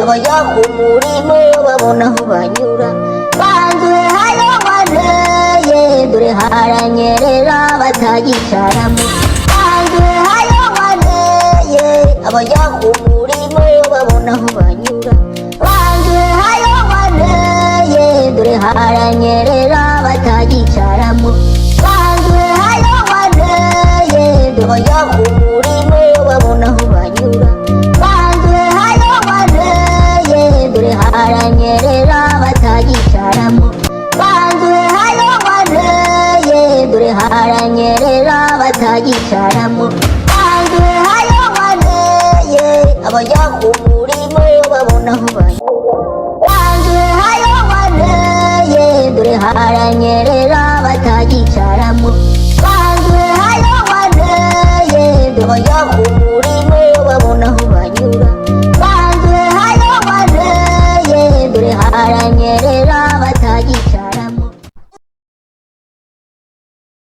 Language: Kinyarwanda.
abajya ku murimo babona aho banyura banzuye hayobaneye dore haranyerera batagicaramo banzuye hayobaneye abajya ku murimo babona aho banyura banzuye hayobaneye dore haranyerera batagicaramo banzuye hayobaneye dore abajya ku murimo babona aho banyura banzuye hayobaneye dore haranyerera batagicaramo banzuye hayobaneye dore haranyerera batagicaramo banzuye hayobaneye abajya ku murimo babona aho banyura banzuye hayobaneye dore haranyerera batagicaramo banzuye hayobaneye dore abajya ku murimo babona aho banyura banzuye hayobaneye dore haranyerera